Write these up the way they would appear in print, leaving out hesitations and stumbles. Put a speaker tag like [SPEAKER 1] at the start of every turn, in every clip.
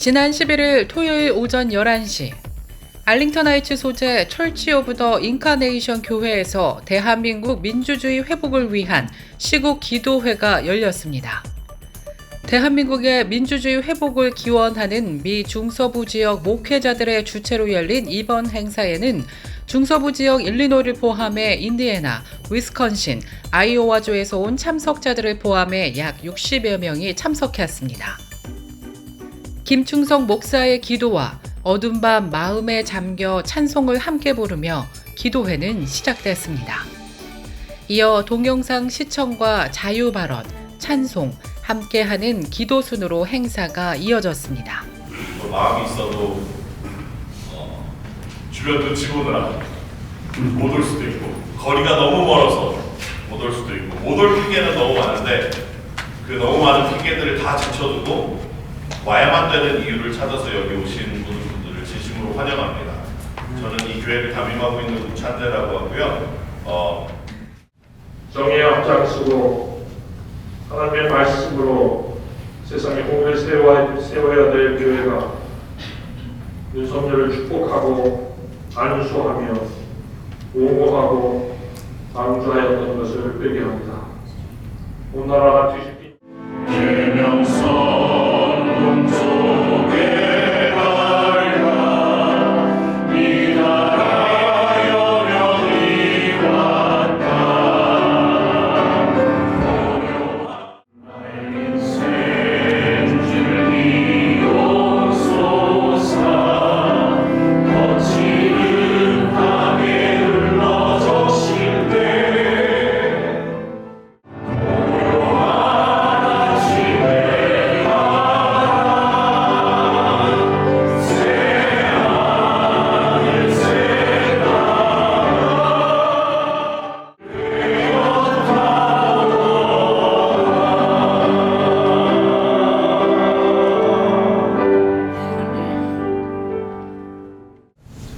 [SPEAKER 1] 지난 11일 토요일 오전 11시 알링턴 하이츠 소재 철치 오브 더 인카네이션 교회에서 대한민국 민주주의 회복을 위한 시국 기도회가 열렸습니다. 대한민국의 민주주의 회복을 기원하는 미 중서부 지역 목회자들의 주최로 열린 이번 행사에는 중서부 지역 일리노이를 포함해 인디애나, 위스콘신, 아이오와주에서 온 참석자들을 포함해 약 60여 명이 참석했습니다. 김충성 목사의 기도와 어둠 밤 마음에 잠겨 찬송을 함께 부르며 기도회는 시작됐습니다. 이어 동영상 시청과 자유발언, 찬송, 함께하는 기도순으로 행사가 이어졌습니다.
[SPEAKER 2] 마음이 있어도 주변 눈치 보느라 못 올 수도 있고, 거리가 너무 멀어서 못 올 수도 있고, 못 올 핑계는 너무 많은데 그 너무 많은 핑계들을 다 제쳐두고 와야만 되는 이유를 찾아서 여기 오신 분들을 진심으로 환영합니다. 저는 이 교회를 담임하고 있는 우찬대라고 하고요.
[SPEAKER 3] 정의에 앞장서고 하나님의 말씀으로 세상의 공을 세워야 될 교회가 윤석열을 축복하고 안수하며 옹호하고 방주하였던 것을 회개합니다. 온 나라가 뒤집힌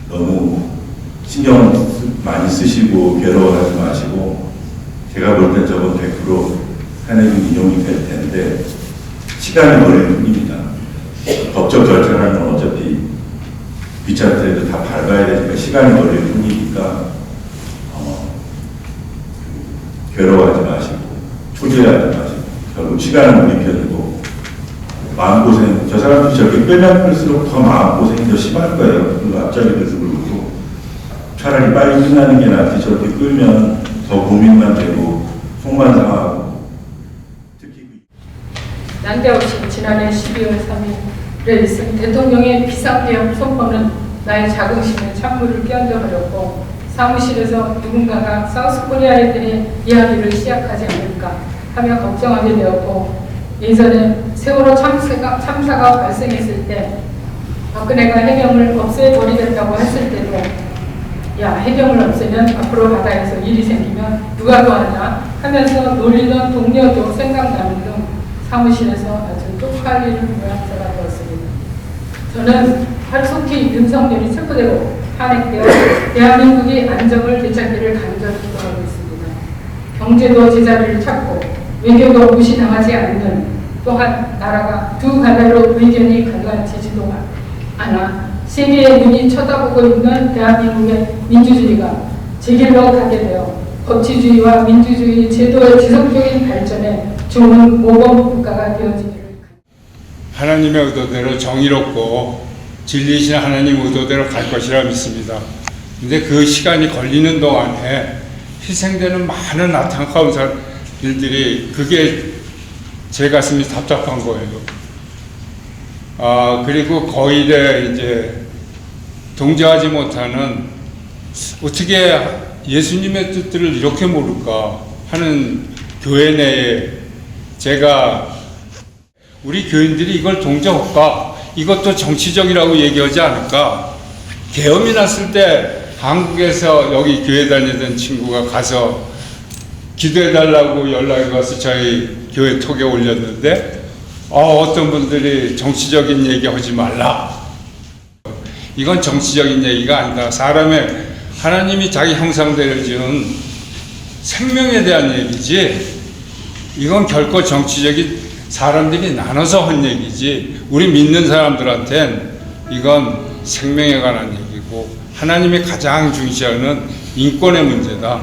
[SPEAKER 4] 너무 신경 많이 쓰시고 괴로워하지 마시고, 제가 볼 땐 저건 100% 하나님 인용이 될 텐데 시간이 걸릴 뿐입니다. 법적 절차는 어차피 귀찮더라도 다 밟아야 되니까 시간이 걸릴 뿐이니까 괴로워하지 마시고 초조해하지 마시고, 결국 시간은 우리 편이고 마음고생, 저 사람들이 저렇게 끌면 끌수록 더 마음고생이 더 심할 거예요. 그 앞자리에서 그렇고 차라리 빨리 끝나는 게 낫지, 저렇게 끌면 더 고민만 되고 속만 상하고. 특히
[SPEAKER 5] 난데없이 지난해 12월 3일에 있은 대통령의 비상계엄 선포는 나의 자긍심에 찬물을 끼얹어버렸고, 사무실에서 누군가가 사우스코리아에 대해 이야기를 시작하지 않을까 하며 걱정하게 되었고, 예전에 세월호 참사가 발생했을 때 박근혜가 해경을 없애버리겠다고 했을 때도 야, 해경을 없애면 앞으로 바다에서 일이 생기면 누가 도와냐 하면서 놀리던 동료도 생각나는 등 사무실에서 아주 쪽팔리는 모양새가 되었습니다. 저는 하루속히 윤석열이 체포되고 탄핵되어 대한민국이 안정을 되찾기를 간절히 기도하고 있습니다. 경제도 제자리를 찾고 외교도 무시당하지 않는, 또한 나라가 두 가닥으로 의견이 갈라지지도 않아 세계의 눈이 쳐다보고 있는 대한민국의 민주주의가 제길로 가게 되어 법치주의와 민주주의 제도의 지속적인 발전에 좋은 모범 국가가 되어지기를.
[SPEAKER 6] 하나님의 의도대로 정의롭고 진리이신 하나님 의도대로 갈 것이라 믿습니다. 근데 그 시간이 걸리는 동안에 희생되는 많은 안타까운 일들이, 그게 제 가슴이 답답한 거예요. 그리고 거의대 이제 동조하지 못하는, 어떻게 예수님의 뜻들을 이렇게 모를까 하는 교회 내에 제가, 우리 교인들이 이걸 동조할까? 이것도 정치적이라고 얘기하지 않을까? 계엄이 났을 때 한국에서 여기 교회 다니던 친구가 가서 기도해달라고 연락이 와서 저희 교회 톡에 올렸는데, 어떤 분들이 정치적인 얘기 하지 말라. 이건 정치적인 얘기가 아니다. 사람의, 하나님이 자기 형상대로 지은 생명에 대한 얘기지, 이건 결코 정치적인 사람들이 나눠서 한 얘기지 우리 믿는 사람들한텐 이건 생명에 관한 얘기고 하나님이 가장 중시하는 인권의 문제다.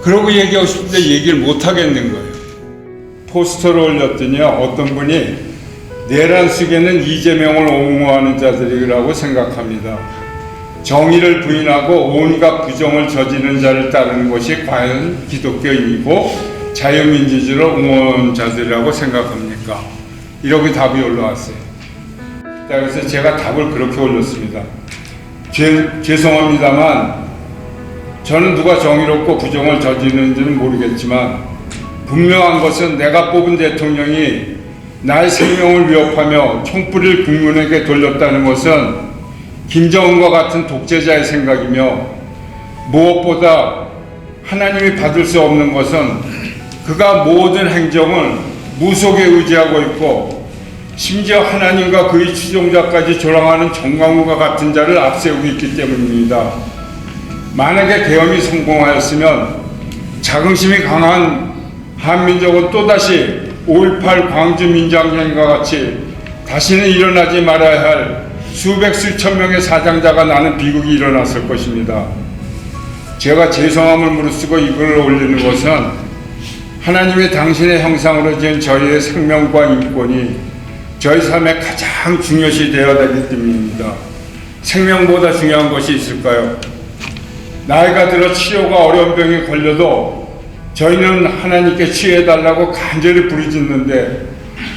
[SPEAKER 6] 그러고 얘기하고 싶은데 얘기를 못 하겠는 거예요. 포스터를 올렸더니 어떤 분이 내란 속에는 이재명을 옹호하는 자들이라고 생각합니다. 정의를 부인하고 온갖 부정을 저지르는 자를 따르는 것이 과연 기독교인이고 자유민주주의를 옹호하는 자들이라고 생각합니까? 이렇게 답이 올라왔어요. 그래서 제가 답을 그렇게 올렸습니다. 죄송합니다만 저는 누가 정의롭고 부정을 저지르는지는 모르겠지만 분명한 것은 내가 뽑은 대통령이 나의 생명을 위협하며 총불을 국민에게 돌렸다는 것은 김정은과 같은 독재자의 생각이며 무엇보다 하나님이 받을 수 없는 것은 그가 모든 행정을 무속에 의지하고 있고 심지어 하나님과 그의 추종자까지 조랑하는 정광훈과 같은 자를 앞세우고 있기 때문입니다. 만약에 계엄이 성공하였으면 자긍심이 강한 한민족은 또다시 5.18 광주 민주항쟁과 같이 다시는 일어나지 말아야 할 수백 수천 명의 사상자가 나는 비극이 일어났을 것입니다. 제가 죄송함을 무릅쓰고 이 글을 올리는 것은 하나님이 당신의 형상으로 지은 저희의 생명과 인권이 저희 삶에 가장 중요시 되어야 되기 때문입니다. 생명보다 중요한 것이 있을까요? 나이가 들어 치료가 어려운 병에 걸려도 저희는 하나님께 치유해달라고 간절히 부르짖는데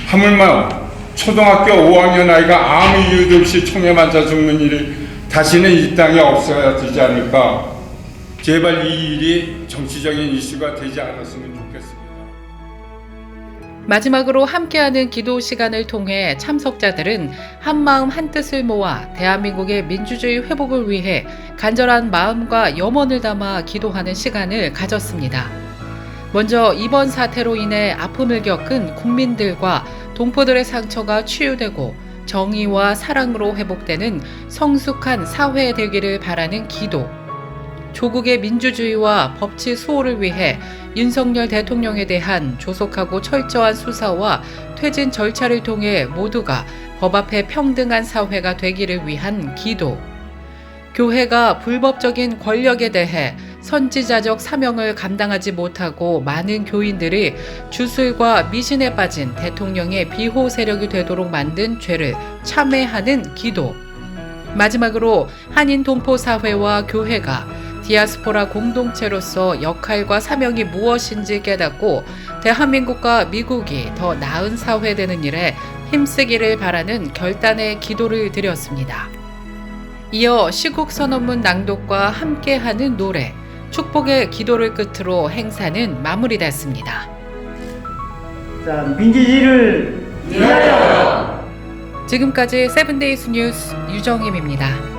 [SPEAKER 6] 하물며 초등학교 5학년 아이가 아무 이유도 없이 총에 맞아 죽는 일이 다시는 이 땅에 없어야 되지 않을까. 제발 이 일이 정치적인 이슈가 되지 않았으면 좋겠습니다.
[SPEAKER 1] 마지막으로 함께하는 기도 시간을 통해 참석자들은 한마음 한뜻을 모아 대한민국의 민주주의 회복을 위해 간절한 마음과 염원을 담아 기도하는 시간을 가졌습니다. 먼저 이번 사태로 인해 아픔을 겪은 국민들과 동포들의 상처가 치유되고 정의와 사랑으로 회복되는 성숙한 사회 되기를 바라는 기도. 조국의 민주주의와 법치 수호를 위해 윤석열 대통령에 대한 조속하고 철저한 수사와 퇴진 절차를 통해 모두가 법 앞에 평등한 사회가 되기를 위한 기도. 교회가 불법적인 권력에 대해 선지자적 사명을 감당하지 못하고 많은 교인들이 주술과 미신에 빠진 대통령의 비호 세력이 되도록 만든 죄를 참회하는 기도. 마지막으로 한인 동포 사회와 교회가 디아스포라 공동체로서 역할과 사명이 무엇인지 깨닫고 대한민국과 미국이 더 나은 사회 되는 일에 힘쓰기를 바라는 결단의 기도를 드렸습니다. 이어 시국선언문 낭독과 함께하는 노래, 축복의 기도를 끝으로 행사는 마무리됐습니다.
[SPEAKER 7] 자, 민주주의를 위하여.
[SPEAKER 1] 지금까지 세븐데이스 뉴스 유정임입니다.